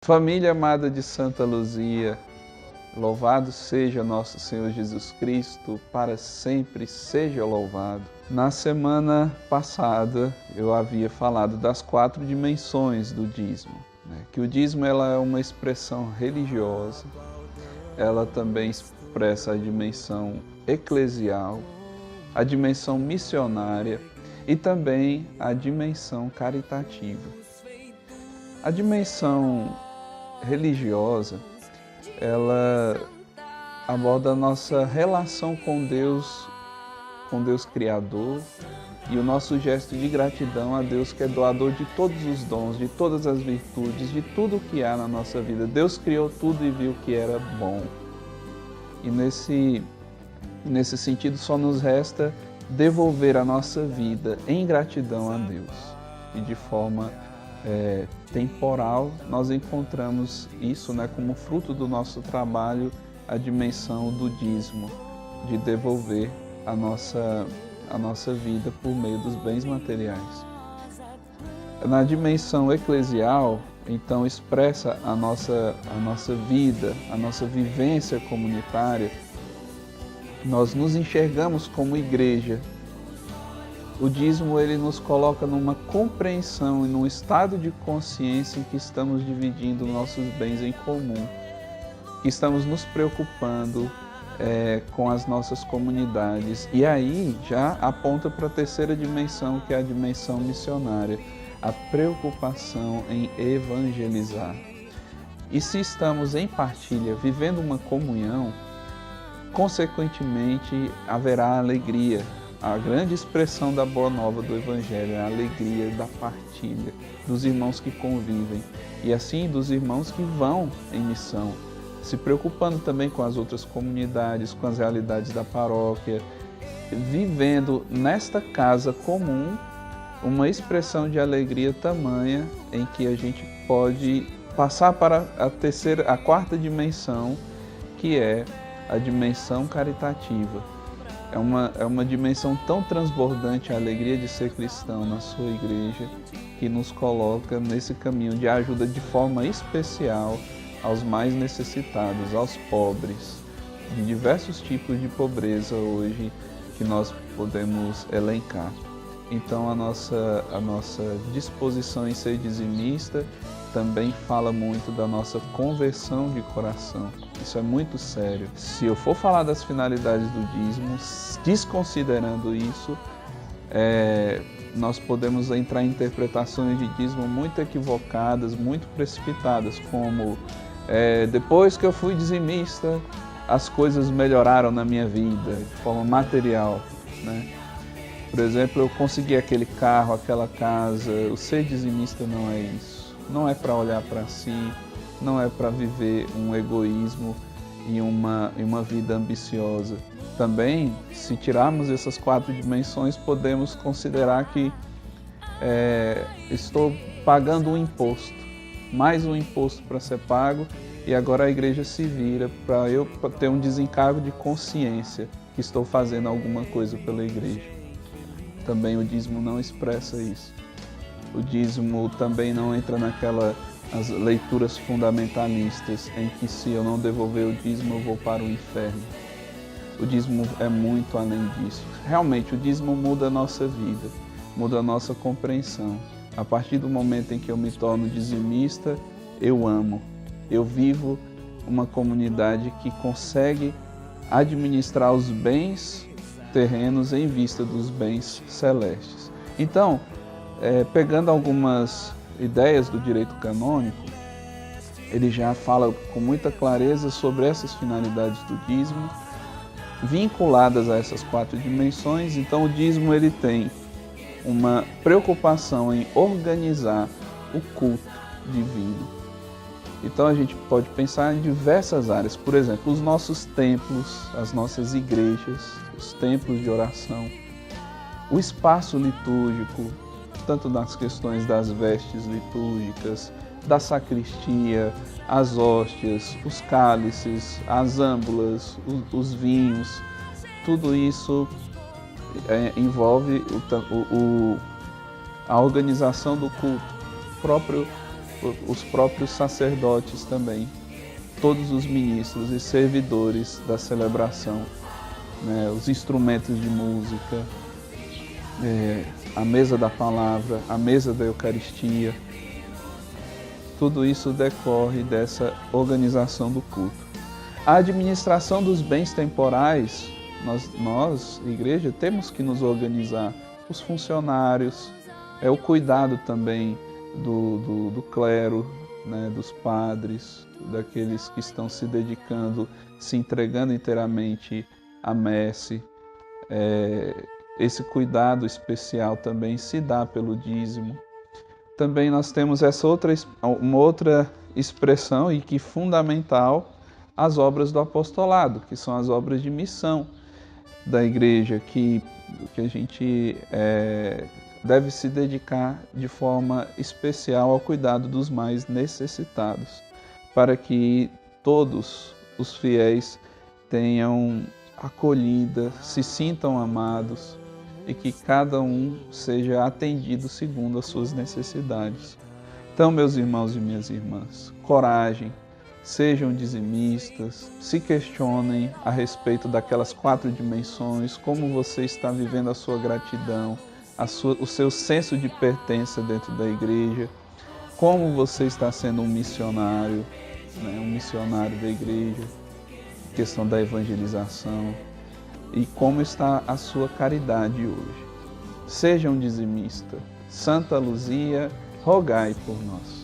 Família amada de Santa Luzia, louvado seja nosso Senhor Jesus Cristo, para sempre seja louvado. Na semana passada eu havia falado das 4 dimensões do dízimo, que o dízimo ela é uma expressão religiosa, ela também expressa a dimensão eclesial, a dimensão missionária e também a dimensão caritativa. A dimensão religiosa, ela aborda a nossa relação com Deus Criador e o nosso gesto de gratidão a Deus que é doador de todos os dons, de todas as virtudes, de tudo que há na nossa vida. Deus criou tudo e viu que era bom. E nesse sentido só nos resta devolver a nossa vida em gratidão a Deus. E de forma temporal nós encontramos isso como fruto do nosso trabalho, a dimensão do dízimo, de devolver a nossa vida por meio dos bens materiais. Na dimensão eclesial, então, expressa a nossa vida, a nossa vivência comunitária. Nós nos enxergamos como igreja. O dízimo ele nos coloca numa compreensão e num estado de consciência em que estamos dividindo nossos bens em comum, que estamos nos preocupando com as nossas comunidades. E aí já aponta para a terceira dimensão, que é a dimensão missionária, a preocupação em evangelizar. E se estamos em partilha, vivendo uma comunhão, consequentemente haverá alegria. A grande expressão da boa nova do Evangelho é a alegria da partilha, dos irmãos que convivem e assim dos irmãos que vão em missão, se preocupando também com as outras comunidades, com as realidades da paróquia, vivendo nesta casa comum uma expressão de alegria tamanha em que a gente pode passar para a quarta dimensão, que é a dimensão caritativa. É uma dimensão tão transbordante a alegria de ser cristão na sua igreja, que nos coloca nesse caminho de ajuda de forma especial aos mais necessitados, aos pobres, de diversos tipos de pobreza hoje que nós podemos elencar. Então a nossa disposição em ser dizimista também fala muito da nossa conversão de coração. Isso é muito sério. Se eu for falar das finalidades do dízimo, desconsiderando isso, nós podemos entrar em interpretações de dízimo muito equivocadas, muito precipitadas, como depois que eu fui dizimista, as coisas melhoraram na minha vida, de forma material, Por exemplo, eu consegui aquele carro, aquela casa. O ser dizimista não é isso. Não é para olhar para si, não é para viver um egoísmo e uma vida ambiciosa. Também, se tirarmos essas 4 dimensões, podemos considerar que estou pagando um imposto, mais um imposto para ser pago, e agora a igreja se vira para eu ter um desencargo de consciência que estou fazendo alguma coisa pela igreja. Também o dízimo não expressa isso. O dízimo também não entra as leituras fundamentalistas em que se eu não devolver o dízimo eu vou para o inferno. O dízimo é muito além disso. Realmente o dízimo muda a nossa vida, muda a nossa compreensão. A partir do momento em que eu me torno dizimista, eu amo. Eu vivo uma comunidade que consegue administrar os bens terrenos em vista dos bens celestes. Então, pegando algumas ideias do direito canônico, ele já fala com muita clareza sobre essas finalidades do dízimo, vinculadas a essas 4 dimensões. Então o dízimo ele tem uma preocupação em organizar o culto divino. Então a gente pode pensar em diversas áreas, por exemplo, os nossos templos, as nossas igrejas, os templos de oração, o espaço litúrgico, tanto nas questões das vestes litúrgicas, da sacristia, as hóstias, os cálices, as âmbulas, os vinhos, tudo isso envolve a organização do culto próprio os próprios sacerdotes também, todos os ministros e servidores da celebração, né, os instrumentos de música, a mesa da palavra, a mesa da Eucaristia, tudo isso decorre dessa organização do culto. A administração dos bens temporais, nós, igreja, temos que nos organizar. Os funcionários, o cuidado também do clero, né, dos padres, daqueles que estão se dedicando, se entregando inteiramente à messe. Esse cuidado especial também se dá pelo dízimo. Também nós temos uma outra expressão e que é fundamental, as obras do apostolado, que são as obras de missão da igreja, que a gente deve se dedicar de forma especial ao cuidado dos mais necessitados, para que todos os fiéis tenham acolhida, se sintam amados e que cada um seja atendido segundo as suas necessidades. Então, meus irmãos e minhas irmãs, coragem, sejam dizimistas, se questionem a respeito daquelas 4 dimensões, como você está vivendo a sua gratidão, o seu senso de pertença dentro da igreja, como você está sendo um missionário, né, um missionário da igreja, questão da evangelização, e como está a sua caridade hoje. Seja um dizimista. Santa Luzia, rogai por nós.